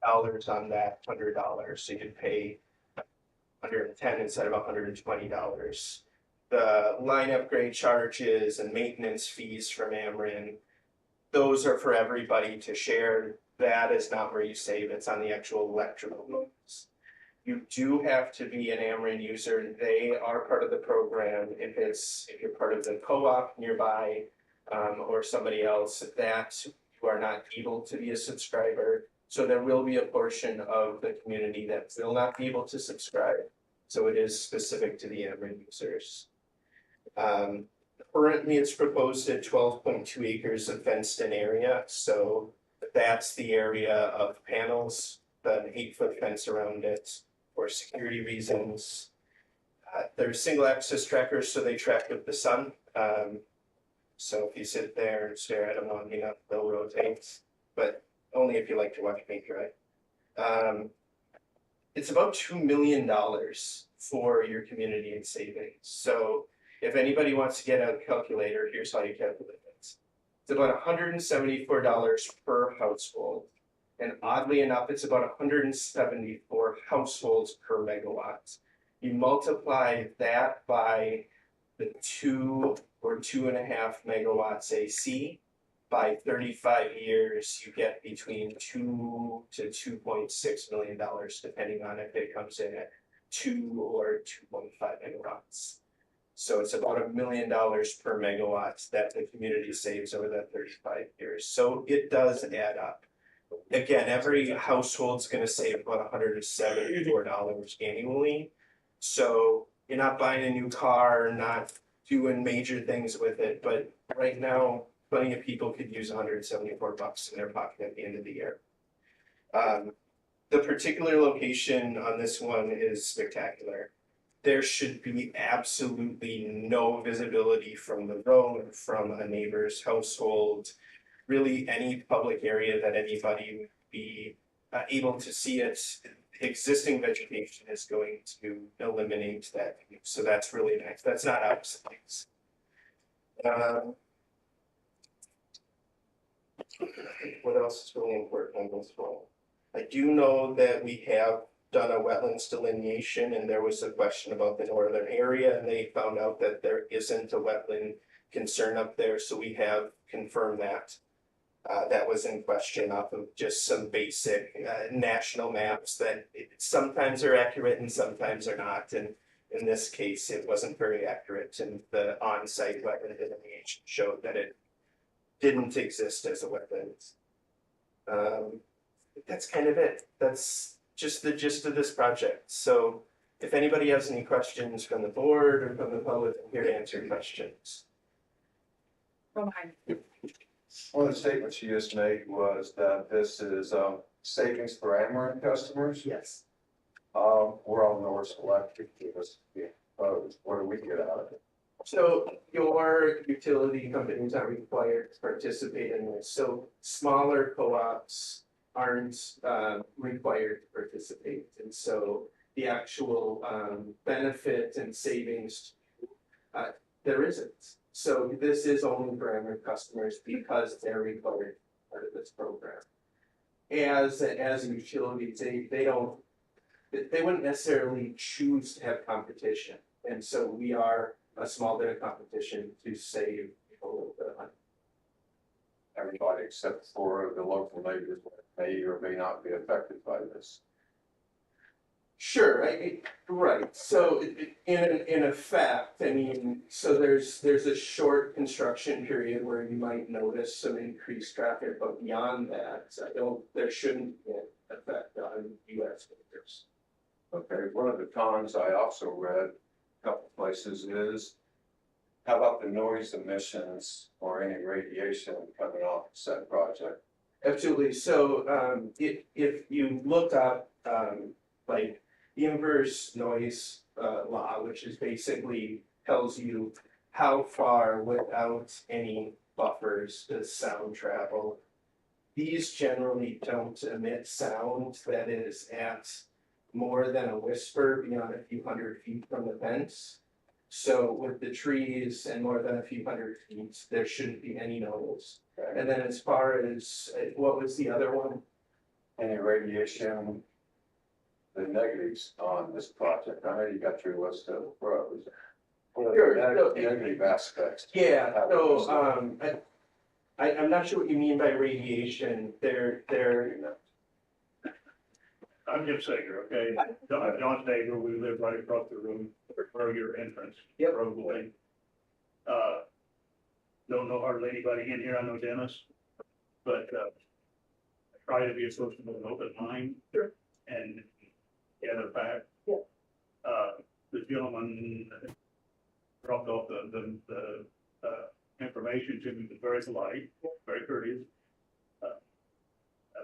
dollars on that $100, so you could pay 110 instead of $120. The line upgrade charges and maintenance fees from Ameren, those are for everybody to share. That is not where you save, it's on the actual electrical loads. You do have to be an Ameren user. They are part of the program. If you're part of the co-op nearby, or somebody else, that you are not able to be a subscriber. So there will be a portion of the community that will not be able to subscribe. So it is specific to the Ameren users. Currently, it's proposed at 12.2 acres of fenced-in area. So that's the area of panels, the 8-foot fence around it for security reasons. They're single axis trackers, so they track with the sun. So if you sit there and stare at them long enough, they'll rotate, but only if you like to watch paint dry. It's about $2 million for your community in savings. So if anybody wants to get out a calculator, here's how you calculate it. It's about $174 per household. And oddly enough, it's about 174 households per megawatt. You multiply that by the 2 or 2.5 megawatts AC, by 35 years, you get between $2 to $2.6 million, depending on if it comes in at 2 or 2.5 megawatts. So it's about $1 million per megawatt that the community saves over that 35 years. So it does add up. Again, every household's going to save about $174 annually. So you're not buying a new car, not doing major things with it, but right now, plenty of people could use $174 in their pocket at the end of the year. The particular location on this one is spectacular. There should be absolutely no visibility from the road, from a neighbor's household, really any public area that anybody would be able to see it. Existing vegetation is going to eliminate that view, so that's really nice. That's not obsolete. What else is really important on this one? I do know that we have done a wetlands delineation, and there was a question about the northern area, and they found out that there isn't a wetland concern up there, so we have confirmed that. That was in question off of just some basic national maps that sometimes are accurate and sometimes are not. And in this case, it wasn't very accurate, and the on-site wetland delineation showed that it didn't exist as a wetland. That's kind of it. That's just the gist of this project. So if anybody has any questions from the board or from the public, I'm here to answer questions. From behind. One of the statements you just made was that this is savings for Ameren customers. Yes. We're all Norris Electric. Give us what do we get out of it? So your utility companies are required to participate in this. So smaller co-ops aren't required to participate. And so the actual benefit and savings, there isn't. So this is only for Ameren customers because they're required part of this program. As a utility, they wouldn't necessarily choose to have competition. And so we are a small bit of competition to save a little bit of money. Everybody except for the local neighbors may or may not be affected by this. Sure, right. So in effect, I mean, so there's a short construction period where you might notice some increased traffic, but beyond that, there shouldn't be an effect on US workers. Okay, one of the cons I also read a couple places is, how about the noise emissions or any radiation coming off the said project? Absolutely. So if you look up like the inverse noise law, which is basically tells you how far without any buffers does sound travel. These generally don't emit sound that is at more than a whisper beyond a few hundred feet from the fence. So with the trees and more than a few hundred feet, there shouldn't be any noise. Okay. And then as far as, what was the other one? any radiation, the negatives on this project? I know you got your list of pros. What are the negative aspects? Yeah, so, I'm not sure what you mean by radiation, I'm Jim Sager, okay? John's neighbor, we live right across the room where your entrance. Yep. Roadway. Don't know hardly anybody in here, I know Dennis, but, I try to be as close to an open mind. Sure. And gather back. Yeah. The gentleman dropped off the information to me, was very polite, very courteous. That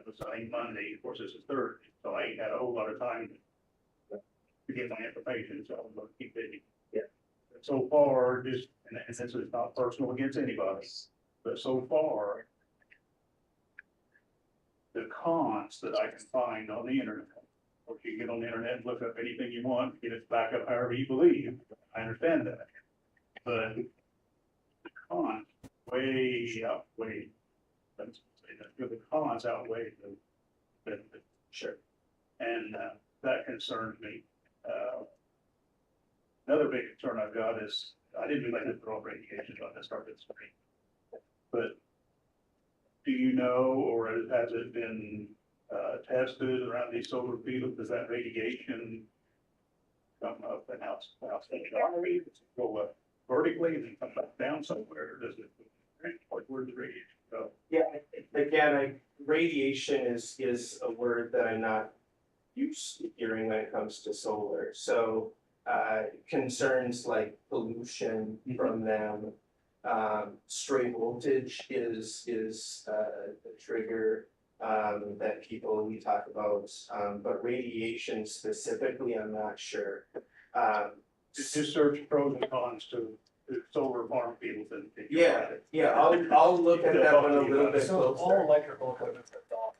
was on Monday, of course, this is Thursday, so I ain't had a whole lot of time to get my information, so I'm gonna keep busy. Yeah. So far, just, and this is not personal against anybody, but so far, the cons that I can find on the internet, or you can get on the internet and look up anything you want, get it back up however you believe, I understand that. But the cons outweigh, let's say that, the cons outweigh the benefit. sure, And that concerns me. Another big concern I've got is, I didn't do that for all radiation when I started this week. But do you know, or has it been tested around these solar fields? Does that radiation come up and out, does it go up vertically and then come back down somewhere? Does it, where's the radiation go? yeah, again, radiation is a word that I'm not used to hearing when it comes to solar, so, concerns like pollution from them, stray voltage is the trigger, that we talk about, but radiation specifically, I'm not sure. Just search pros and cons to solar farm fields and. Yeah, I'll look at that one a little bit So all closer. electrical equipment that's off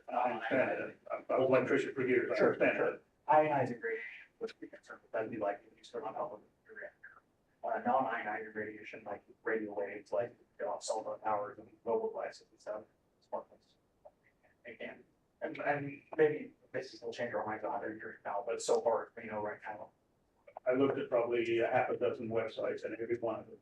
I understand it. I was an electrician for years, I understand it. ionizing radiation, which we concerned with, that'd be like, if you start on top of your reactor. Non-ionizing radiation, like radio waves, like, cell phone towers and mobile devices and stuff, smartphones. Again, and maybe this will change our minds 100 years from now, but so far, right now. I looked at probably a half a dozen websites and every one of them.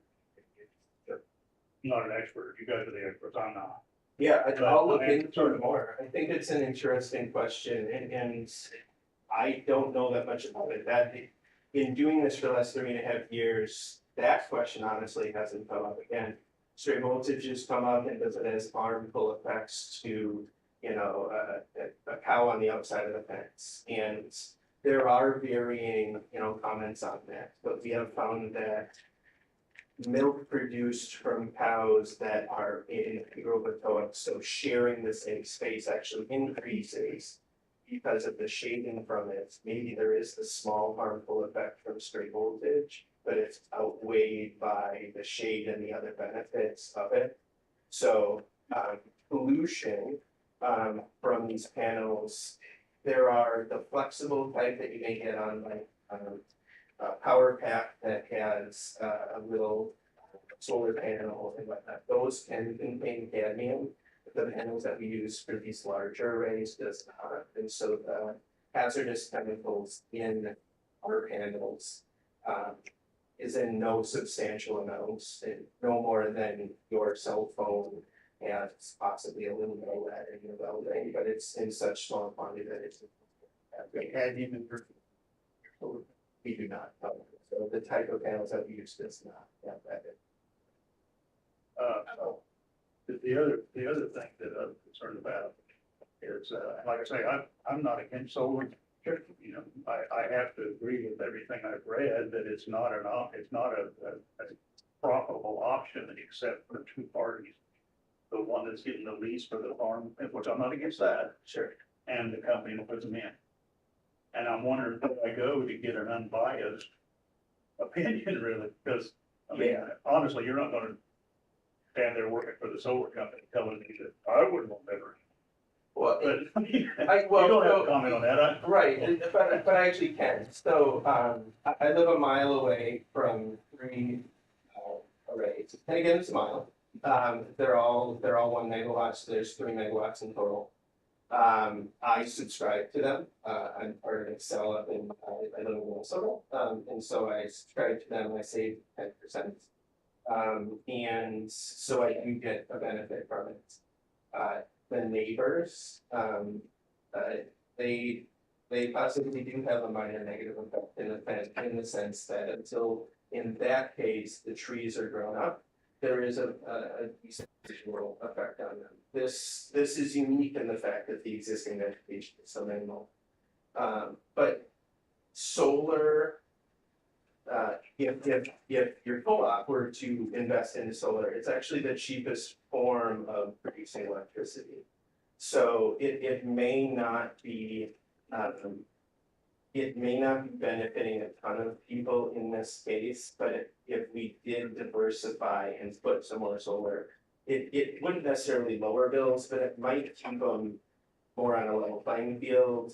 I'm not an expert, you guys are the experts, I'm not. Yeah, I'll look But I am into concerned it more. I think it's an interesting question and I don't know that much about it. That, in doing this for the last 3.5 years, that question honestly hasn't come up again. Stray voltages come up and does it has harmful effects to, a cow on the outside of the fence? And there are varying, comments on that, but we have found that milk produced from cows that are in aerobic, so sharing the same space actually increases because of the shading from it. Maybe there is the small harmful effect from stray voltage, but it's outweighed by the shade and the other benefits of it. So pollution from these panels, there are the flexible type that you may get on like a power pack that has a little solar panel and whatnot. Those can contain cadmium. The panels that we use for these larger arrays does not. And so the hazardous chemicals in our panels is in no substantial amounts, and no more than your cell phone and possibly a little bit of lead in your building, but it's in such small quantity that it's. Cadmium in your. We do not, so the type of panels that we use does not have that. The other thing that I'm concerned about is, like I say, I'm not against solar. I have to agree with everything I've read that it's not a profitable option except for two parties. The one that's getting the lease for the farm, which I'm not against that. Sure. And the company that puts them in. And I'm wondering where I go to get an unbiased opinion really, because, honestly, you're not gonna stand there working for the solar company telling me that I wouldn't want better. Well, But, you well, don't have so- to comment on that, right, but I actually can. So, I live a mile away from 3 arrays, and again, it's a mile. They're all 1 megawatt, so there's 3 megawatts in total. I subscribe to them. I'm part of Excel up in, I live in Minnesota. And so I subscribe to them, I save 10%. And so I do get a benefit from it. The neighbors, they possibly do have a minor negative effect in the sense that until, in that case, the trees are grown up, there is a decent visual effect on them. This is unique in the fact that the existing vegetation is so minimal. But solar, if your co-op were to invest into solar, it's actually the cheapest form of producing electricity. So it may not be benefiting a ton of people in this space, but if we did diversify and put some more solar, it wouldn't necessarily lower bills, but it might keep them more on a level playing field.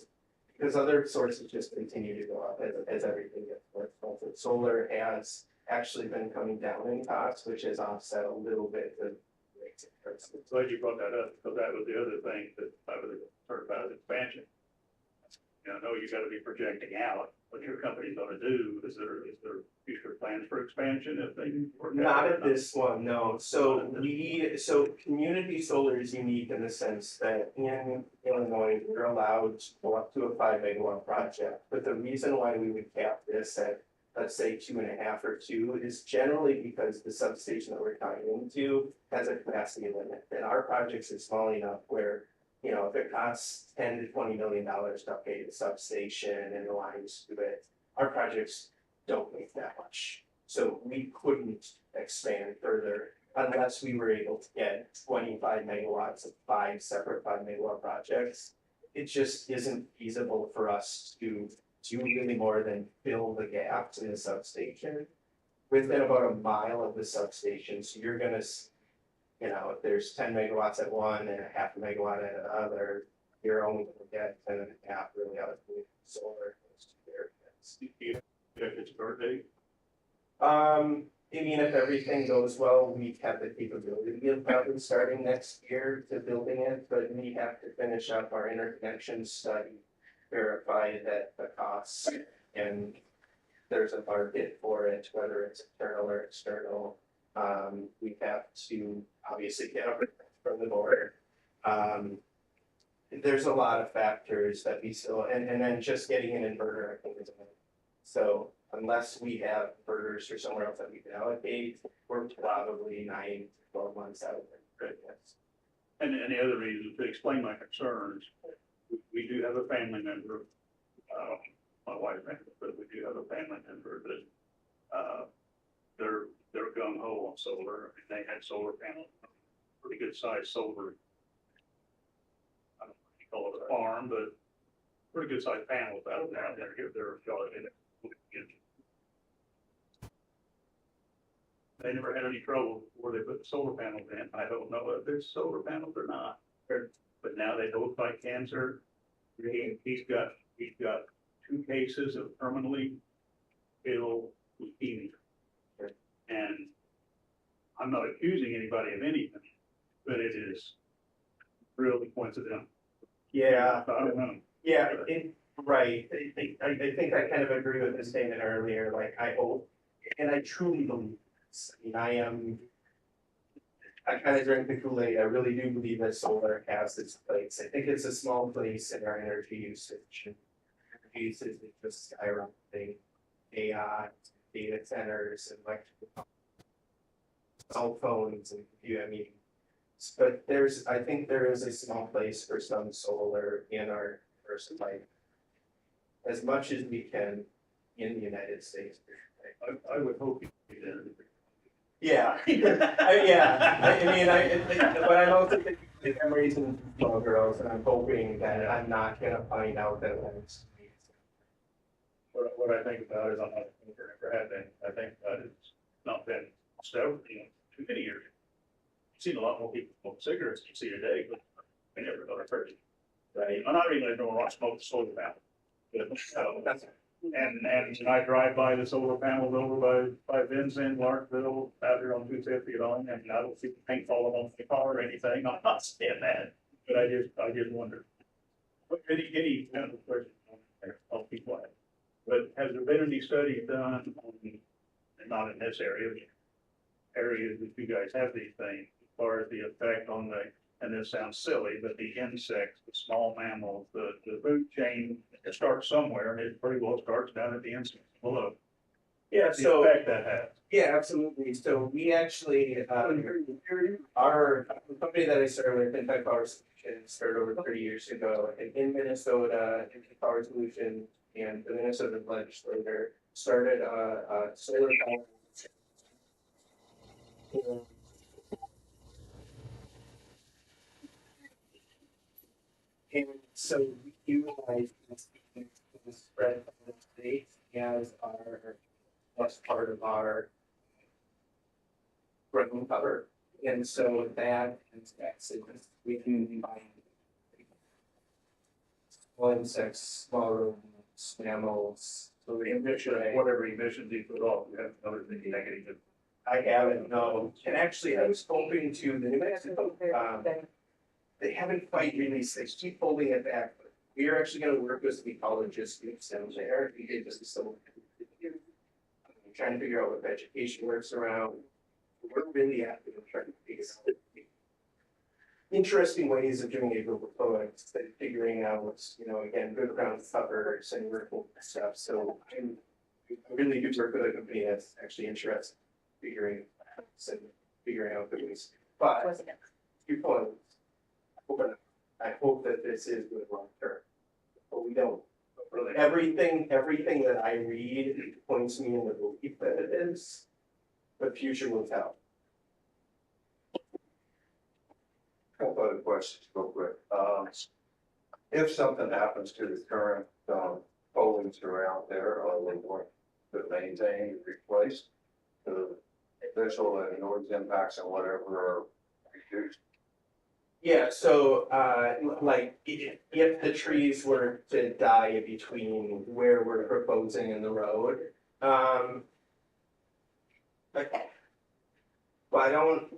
Because other sources just continue to go up as everything gets more expensive. Solar has actually been coming down in cost, which has offset a little bit the rates of prices. Glad you brought that up, because that was the other thing that I was concerned about is expansion. You know, I know you gotta be projecting out what your company's gonna do. Is there future plans for expansion if they work out? Not at this one, no. So community solar is unique in the sense that in Illinois, we're allowed to go up to a 5 megawatt project. But the reason why we would cap this at, let's say, 2.5 or 2 is generally because the substation that we're tying into has a capacity limit. And our projects are small enough where, you know, if it costs $10 to $20 million to upgrade the substation and the lines to it, our projects don't make that much. So we couldn't expand further unless we were able to get 25 megawatts of 5 separate 5 megawatt projects. It just isn't feasible for us to do really more than fill the gaps in the substation within about a mile of the substation. So you're gonna, you know, if there's 10 megawatts at one and a half a megawatt at another, you're only gonna get 10.5 really out of the solar. If it's birthday, I mean, if everything goes well, we have the capability of probably starting next year to building it, but we have to finish up our interconnection study, verify that the costs and there's a market for it, whether it's internal or external. We have to obviously get a permit from the board. There's a lot of factors that we still, and then just getting an inverter, I think is a, so unless we have inverters or somewhere else that we can allocate, we're probably 9 to 12 months out of it. Yes. and the other reason, to explain my concerns, we do have a family member, my wife, but we do have a family member that, they're gung ho on solar, and they had solar panels, pretty good sized solar. I don't know if you call it a farm, but pretty good sized panels out there, they're in it. They never had any trouble where they put the solar panels in. I don't know if there's solar panels or not, but now they don't fight cancer. He's got 2 cases of permanently ill leukemia. And I'm not accusing anybody of anything, but it is really coincidental. Yeah, I don't know. yeah, right. I think I kind of agree with the statement earlier, like I hope, and I truly believe this. I mean, I kind of drink the Kool-Aid. I really do believe that solar has its place. I think it's a small place in our energy usage. Energy usage is just skyrocketing. AI, data centers, and electric cell phones, and computer. I mean, but I think there is a small place for some solar in our diversified as much as we can in the United States. I would hope you did. Yeah, I mean, but I'm also thinking I'm raising small girls, and I'm hoping that I'm not gonna find out that it's. What I think about is I'm not a smoker, never have been. I think that it's not been so, too many years. I've seen a lot more people smoke cigarettes than you see today, but I never got hurt. Right. I'm not even going to smoke the solar panel. And when I drive by the solar panels over by Vincent, Larkville, out here on 250 on, and I don't see the paint falling on the car or anything. I'm not saying that, but I just wonder. Any kind of question, I'll be quiet. But has there been any study done on, not in this area, areas that you guys have these things, as far as the effect on the, and this sounds silly, but the insects, the small mammals, the food chain, it starts somewhere, and it pretty well starts down at the insects below. Yeah, The so, effect that has. yeah, absolutely. So we actually, our company that I started with, Impact Power Solutions, started over 30 years ago in Minnesota. Impact Power Solutions and the Minnesota legislature started a solar power. And so we utilize this spread of the states as our, as part of our ground cover. And so that is accidents, we can combine small insects, small rodents, mammals. So the emission, whatever emissions you put off, you have another thing negative. I haven't, no. And actually, I was hoping to, the New Mexico, they haven't quite released, they keep holding it back. But we are actually gonna work with some ecologists down there, we did just some. Trying to figure out what vegetation works around. We're really active in trying to figure out interesting ways of doing agriculture, and figuring out, you know, again, good ground covers and working with stuff. So I really do work with a company that's actually interested in figuring out good ways. But your point, I hope that this is good long term, but we don't. Really, everything that I read points me in the belief that it is, but future will tell. Couple other questions real quick. If something happens to the current, foliage around there, are they going to maintain, replace the visual and noise impacts and whatever are reduced? Yeah, so, like, if the trees were to die between where we're proposing and the road, why don't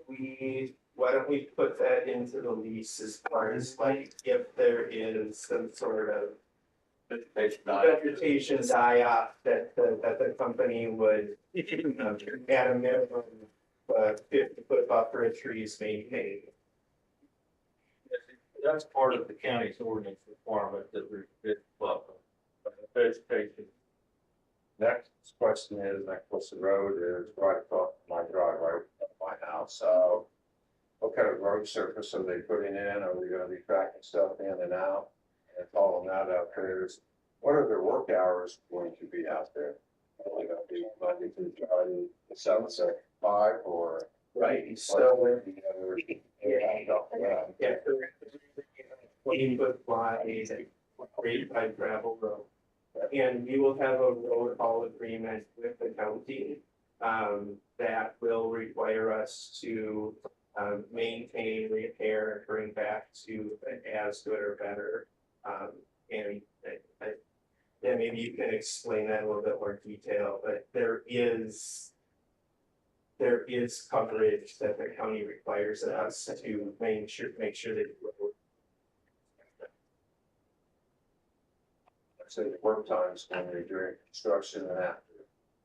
we put that into the lease as far as like, if there is some sort of vegetation die-off that the company would, at a minimum, 50-foot buffer of trees maintained. That's part of the county's ordinance requirement that we're, vegetation. Next question is, Nicholas Road is right across my driveway, my house, so what kind of road surface are they putting in? Are we gonna be tracking stuff in and out? And following that up, there's, what are their work hours going to be out there? Are they gonna be Monday through Friday, 7 to 5, or? Right, so, Yeah. yeah, 20-foot wide, grade gravel road. And we will have a road haul agreement with the county, that will require us to, maintain, repair, bring back to as good or better. And yeah, maybe you can explain that in a little bit more detail, but there is coverage that the county requires us to make sure that. So the work times when you're doing construction and after.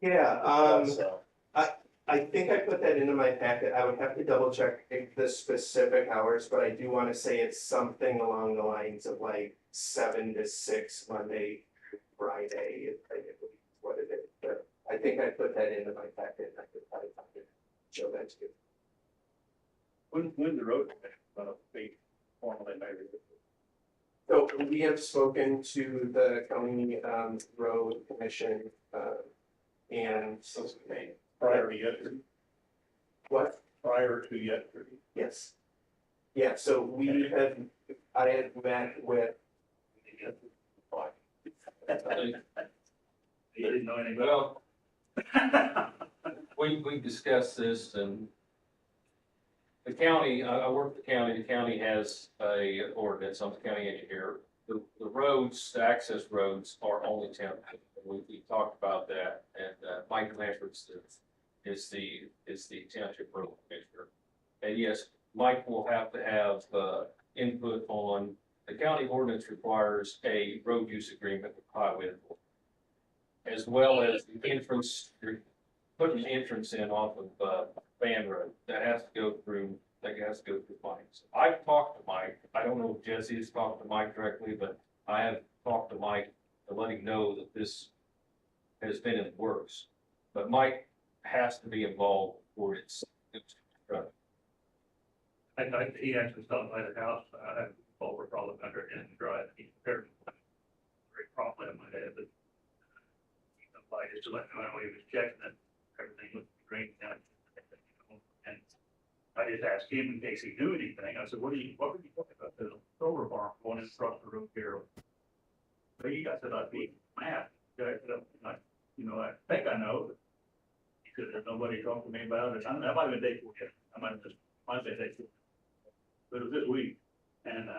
Yeah, So, I think I put that into my packet. I would have to double check the specific hours, but I do want to say it's something along the lines of like 7 to 6 Monday through Friday. I believe is what it is. But I think I put that into my packet. I could probably find it, show that to you. When the road be formally made? So we have spoken to the county road commission and Prior to yesterday, what? prior to yesterday. Yes. Yeah, so I had met with. You didn't know anything about. Well, we discussed this, and the county, I work for the county has a ordinance, I'm the county engineer. The roads, the access roads are only township, we talked about that, and Mike Blanchard is the township road commissioner. And yes, Mike will have to have input on, the county ordinance requires a road use agreement with highway authority, as well as the entrance, you're putting the entrance in off of, Van Road, that has to go through Mike. So I've talked to Mike, I don't know if Jesse has talked to Mike directly, but I have talked to Mike to let him know that this has been in the works. But Mike has to be involved for it's constructed. He actually stopped by the house, I had over problem under it in the drive, he prepared very promptly in my head, but he come by just to let me know he was checking it, everything looked green down. And I just asked him in case he knew anything, I said, what were you talking about, the solar farm going across the road here? But he, I said, I'd be mad, I said, I think I know. He said, there's nobody talking to me about it, that might have been day 4 yet, I might say day 4. But it was this week, and,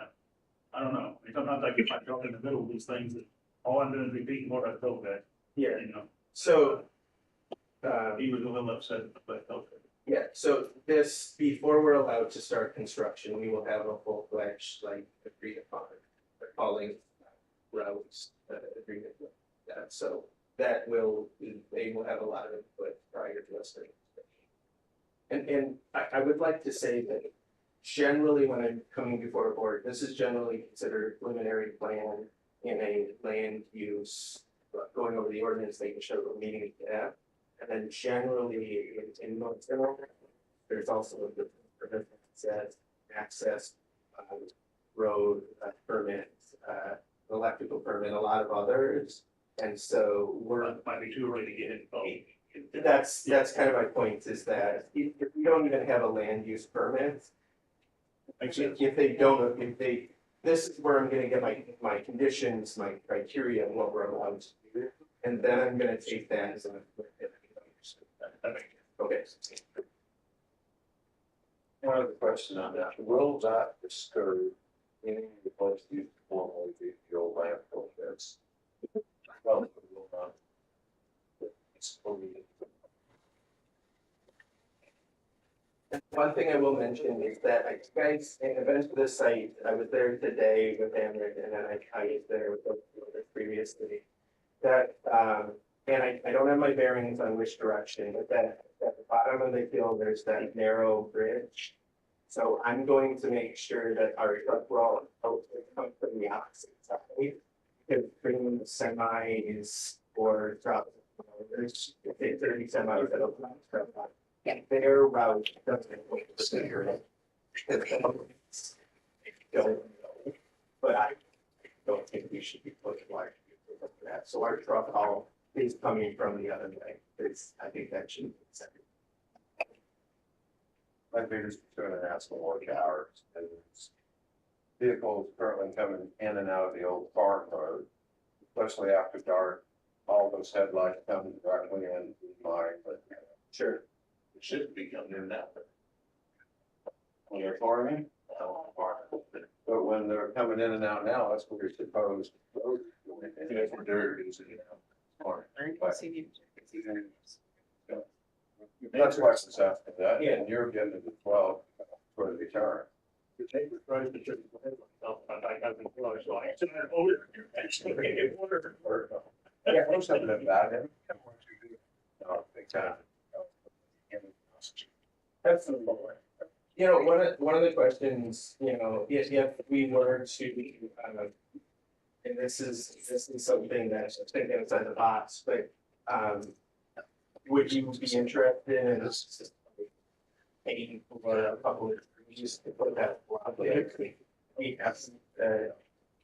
I don't know, I mean, sometimes I get myself in the middle of these things, that all I'm doing is repeating what I told guys, Yeah, you know, so, he was a little upset, but okay. yeah, so this, before we're allowed to start construction, we will have a full-fledged, like, agreed upon, calling routes, agreement with that, so that they will have a lot of input prior to us starting. And I would like to say that generally when I'm coming before a board, this is generally considered a preliminary plan in a land use, going over the ordinance, making sure we're meeting it, yeah. And then generally in North Carolina, there's also a good permit that says access, road permit, electrical permit, a lot of others. And so Might be too early to get involved. that's kind of my point, is that if we don't even have a land use permit, Makes sense. if they, this is where I'm gonna get my conditions, my criteria, and what we're allowed to do. And then I'm gonna take that as a. That makes sense. Okay. One other question on that, will that disturb any of the place used to formerly be the old landfill pits? Well, it will not. It's only. And one thing I will mention is that I've been to this site, I was there today with Amrit, and then I was there with the previously. That, and I don't have my bearings on which direction, but that at the bottom of the hill, there's that narrow bridge. So I'm going to make sure that our truck roll come from the opposite side. Because bringing the semis or trucks, there's 30 semis that'll come from their route doesn't wait to center it. Don't know, but I don't think we should be pushing large for that. So our truck haul is coming from the other way. I think that should be accepted. My biggest concern in asking work hours is vehicles currently coming in and out of the old farm road, especially after dark. All those headlights come directly in my, but Sure. it shouldn't be coming in that way. When they're farming, but when they're coming in and out now, that's where you're supposed to go. If we're dirt, is, you know, farming. That's why it's after that, and you're getting to the 12 for the return. Your neighbor tries to check the headlights, I've been close, so I said, oh, you're actually getting water. Yeah, there's something about it. Big time. Absolutely. You know, one of the questions, you know, if we were to, and this is something that's thinking outside the box, but, would you be interested in this? Paying for a couple of trees to put that broadly?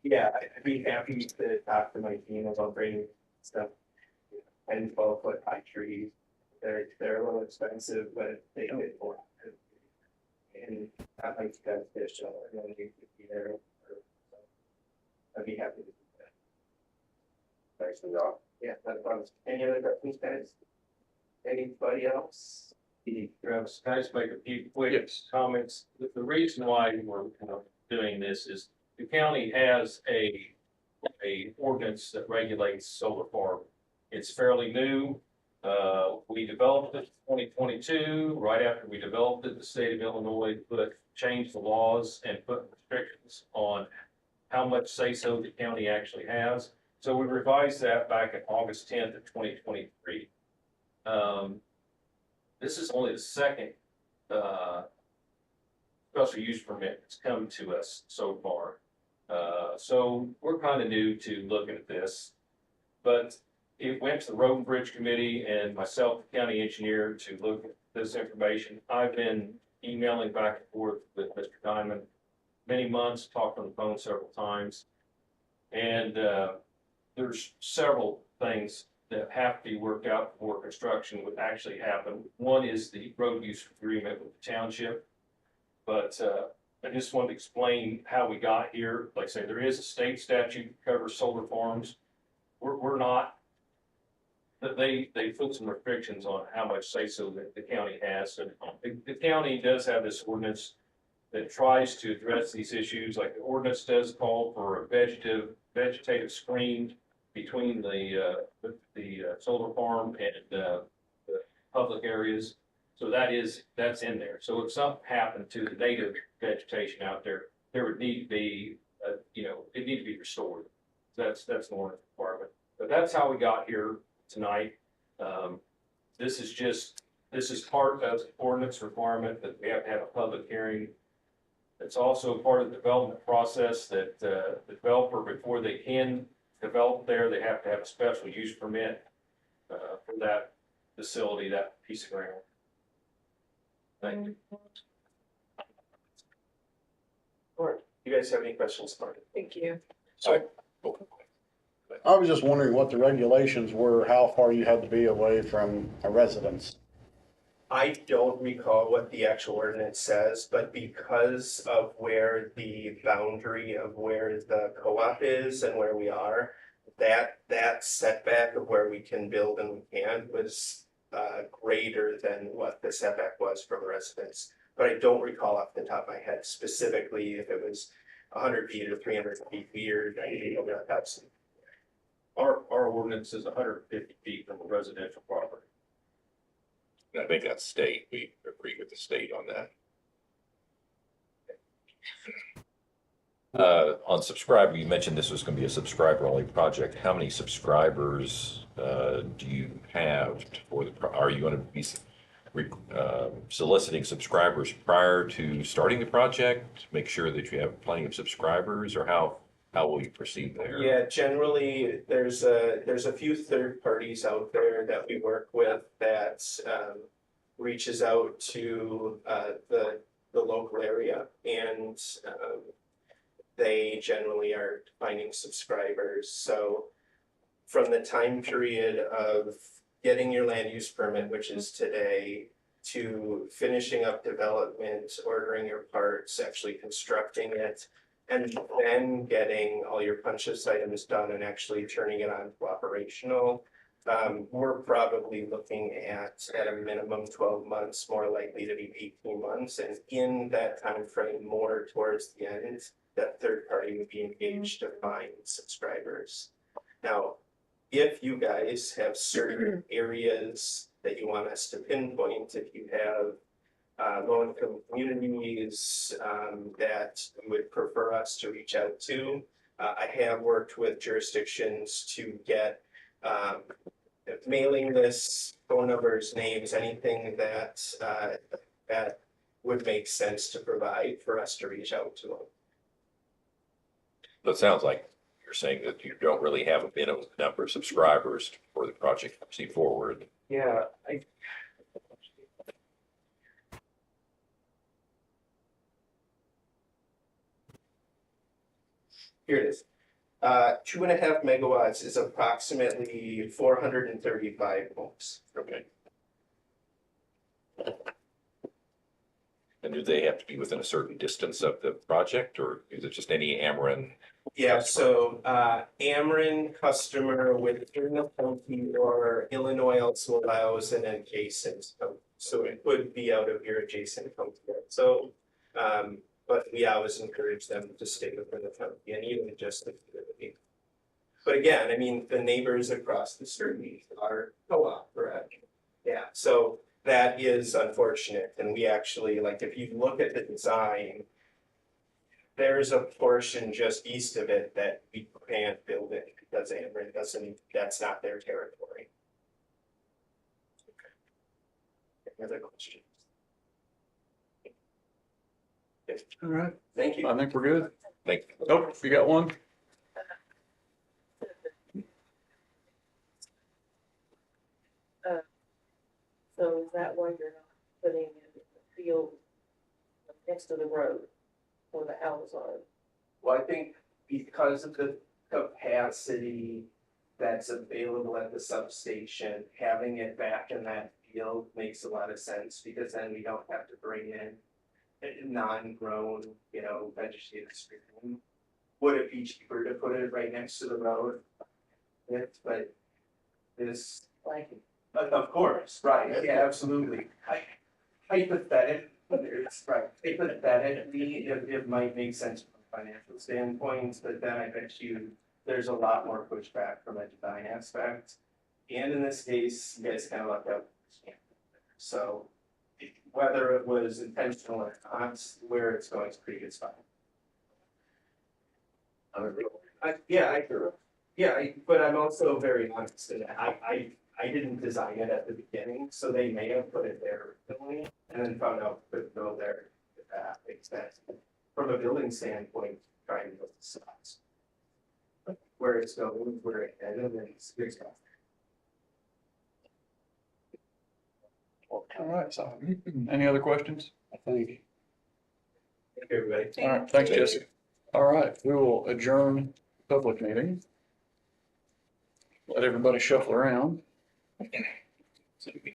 Yeah, I'd be happy to talk to my team about bringing stuff, 10, 12-foot high trees. They're a little expensive, but they fit for it. And that might be beneficial, and then you could be there. I'd be happy to do that. Thanks for that. Yeah, that's fun. Any other questions, guys? Anybody else? Travis, can I just make a few quick comments? The reason why we're doing this is the county has a ordinance that regulates solar farm. It's fairly new. We developed it in 2022. Right after we developed it, the state of Illinois changed the laws and put restrictions on how much say-so the county actually has. So we revised that back in August 10th of 2023. This is only the second special use permit that's come to us so far. So we're kind of new to looking at this, but it went to the Road and Bridge Committee and myself, the county engineer, to look at this information. I've been emailing back and forth with Mr. Diamond many months, talked on the phone several times. And there's several things that have to be worked out before construction would actually happen. One is the road use agreement with the township. But I just wanted to explain how we got here. Like I say, there is a state statute that covers solar farms. We're not, that they put some restrictions on how much say-so that the county has. And the county does have this ordinance that tries to address these issues. Like the ordinance does call for a vegetative screen between the solar farm and the public areas. So that's in there. So if something happened to the native vegetation out there, there would need to be, it need to be restored. That's the ordinance requirement. But that's how we got here tonight. This is part of the ordinance requirement that we have to have a public hearing. It's also part of the development process that the developer, before they can develop there, they have to have a special use permit for that facility, that piece of ground. Thank you. All right, you guys have any questions, Marty? Thank you. I was just wondering what the regulations were, how far you had to be away from a residence. I don't recall what the actual ordinance says, but because of where the boundary of where the co-op is and where we are, that setback of where we can build and we can't was greater than what the setback was from residents. But I don't recall off the top of my head specifically if it was 100 feet or 300 feet weird. That's Our ordinance is 150 feet from a residential property. And I think that's state, we agree with the state on that. On subscriber, you mentioned this was going to be a subscriber only project. How many subscribers do you have for the, are you going to be soliciting subscribers prior to starting the project? Make sure that you have plenty of subscribers, or how will you proceed there? Yeah, generally, there's a few third parties out there that we work with that reaches out to the local area, and they generally are finding subscribers. So from the time period of getting your land use permit, which is today, to finishing up development, ordering your parts, actually constructing it, and then getting all your punch list items done and actually turning it on to operational, we're probably looking at a minimum 12 months, more likely to be 18 months. And in that time frame, more towards the end, that third party would be engaged to find subscribers. Now, if you guys have certain areas that you want us to pinpoint, if you have low-income communities that would prefer us to reach out to. I have worked with jurisdictions to get mailing lists, phone numbers, names, anything that that would make sense to provide for us to reach out to them. So it sounds like you're saying that you don't really have a minimum number of subscribers for the project to proceed forward. Yeah, here it is. 2.5 megawatts is approximately 435 volts. Okay. And do they have to be within a certain distance of the project, or is it just any Ameren? Yeah, so Ameren customer within the county or Illinois also allows an adjacent county. So it would be out of your adjacent county. So, but we always encourage them to stay within the county and even just the community. But again, I mean, the neighbors across the street are co-op, correct? Yeah, so that is unfortunate. And we actually, like, if you look at the design, There's a portion just east of it that we can't build it because Ameren doesn't, that's not their territory. Any other questions? All right, Thank you. I think we're good. Thank you. Oh, you got one? So is that why you're not putting in the field next to the road where the houses are? Well, I think because of the capacity that's available at the substation, having it back in that field makes a lot of sense, because then we don't have to bring in a non-grown, vegetative screening. Would it be cheaper to put it right next to the road? Yes, but this, Like, of course, right, yeah, absolutely. Hypothetically, it might make sense from a financial standpoint, but then I bet you there's a lot more pushback from a design aspect. And in this case, you guys kind of lucked out. So whether it was intentional or not, where it's going is pretty good spot. But I'm also very honest in that I didn't design it at the beginning, so they may have put it there originally and then found out it couldn't go there. If that makes sense. From a building standpoint, trying to build the spots. Where it's going, where it ended, and it's good stuff. All right, so, any other questions? I think. Thank you, everybody. All right, thanks, Jesse. All right, we will adjourn public meeting. Let everybody shuffle around.